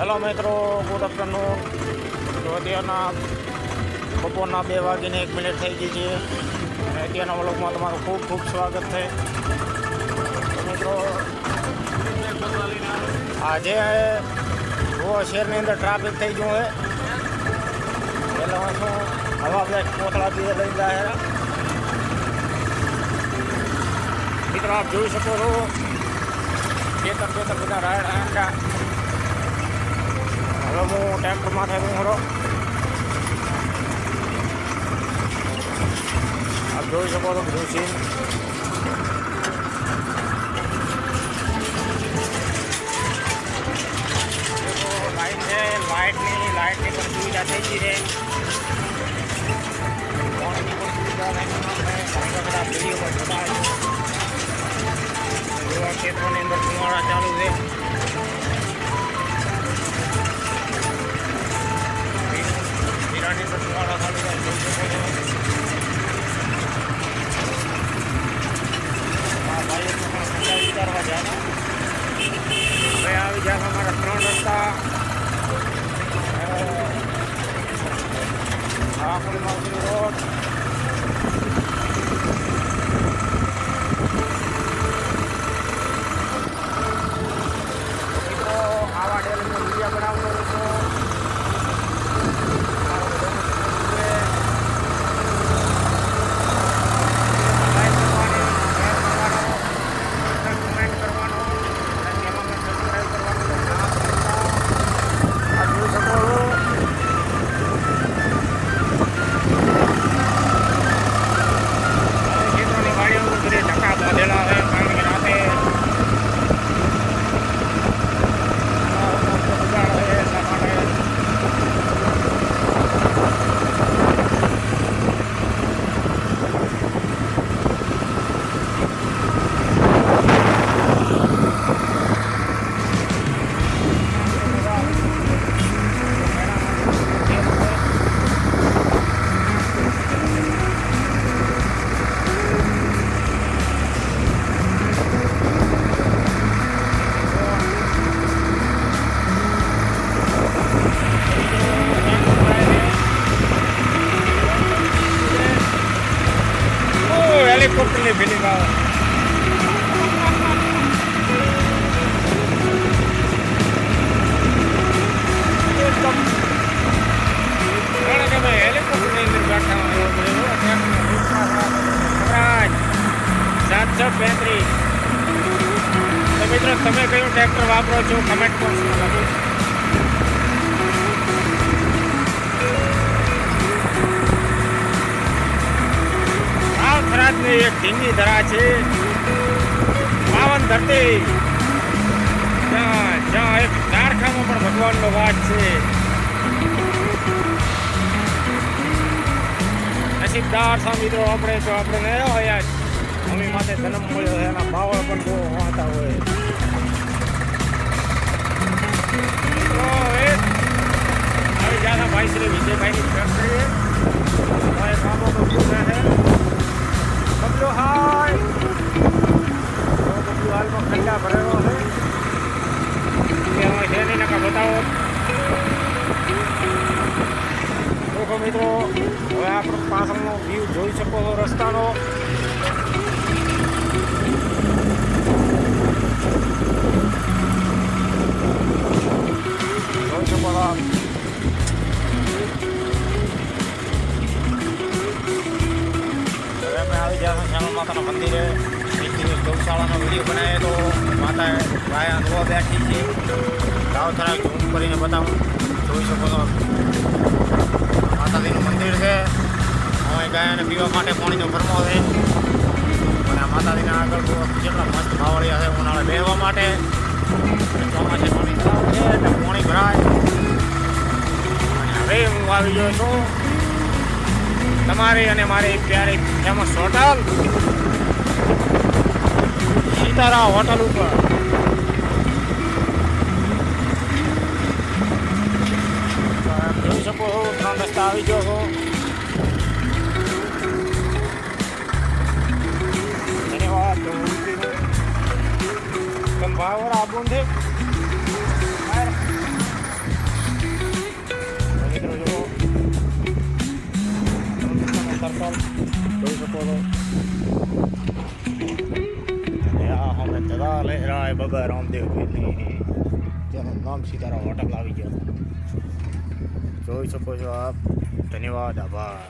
Hello મિત્રો, good afternoon. તો અત્યારના બપોરના 2:01 થઈ ગઈ છે અને અત્યારના વ્લોગમાં તમારું ખૂબ ખૂબ સ્વાગત છે. તો મિત્રો, આજે શહેરની અંદર ટ્રાફિક થઈ ગયું છે. એટલે હું શું હવા બધા કોથળા દીધે લઈ જાય. મિત્રો, આપ જોઈ શકો છો ખેતર બધા રાયડા. હવે હું ટ્રેક્ટરમાં થાય હું આપ જોઈ શકો છો બધું સીન. લાઇટ છે, લાઇટની પણ સુવિધા થઈ ગઈ છે. પાણીની પણ સુવિધા ઘણા બધા વિડીયો પર જોતા જોવા ક્ષેત્રોની અંદર ધુમાડા ચાલુ છે. વિચારવા જાય હવે આવી જાય અમારા 3 રસ્તા આખું રોડ. મિત્રો, આવા ડેલીનો વિડીયો બનાવતો હતો. હેલિકોપ્ટરની ફિલિંગ આવે. કારણ કે ભાઈ હેલિકોપ્ટરની અંદર બેઠા હોય 735. તો મિત્રો, તમે કયું ટ્રેક્ટર વાપરો છો કમેન્ટ બોક્સમાં લખો. થરાદની એક ધીંગી ધરા છે, પાવન ધરતી, જ્યાં એક ઝારખામાં પણ ભગવાનનો વાસ છે. નસીબદાર સા મિત્રો આપણે તો આપણે હોય મમ્મી માથે જન્મ મળ્યો છે, એના બાવળ પણ બહુ હોતા હોય. તો આવી જાતા ભાઈ શ્રી વિજયભાઈની ફેક્ટરી કામો તો શું છે. બબલુ હાય, બબલુ હાલમાં ખંડા ભરેલો છે. એમાં છે નહીં નકા બતાવો. દેખો મિત્રો, હવે આપણે પાછળનો વ્યૂ જોઈ શકો છો રસ્તાનો. જોઈ શકો છો. આવી ગયા શ્યામા માતાના મંદિરે. એક દિવસ ગૌશાળાનો વિડીયો બનાવે તો માતા ગાય અનુભવ બેઠી છે. ગાવ થોડા ઝૂમ કરીને બતાવું. જોઈ શકો છો માતાજીનું મંદિર છે. હવે ગાયને પીવા માટે પાણીનો ભરમો છે. અને માતાજીના આગળ કેટલા મસ્ત ભાવળિયા છે ઉનાળે બેહવા માટે. ચોમાસે પાણી તળાવ છે એટલે પાણી ભરાય. અને હવે હું આવી ગયો છું તમારી અને મારી પ્યારી ફેમસ હોટલ સીતારા હોટલ ઉપર. જોઈ શકો છો 3 રસ્તા આવી ગયો છો. ધન્યવાદ. ભાવર આબું છે. તળાવ જોઈ શકો છો. અને આ અમે તળાવ લહેરાય બાબા રામદેવ પીરની, જેનું નામ સીતારામ હોટલ આવી ગયો. જોઈ શકો છો આપ. ધન્યવાદ, આભાર.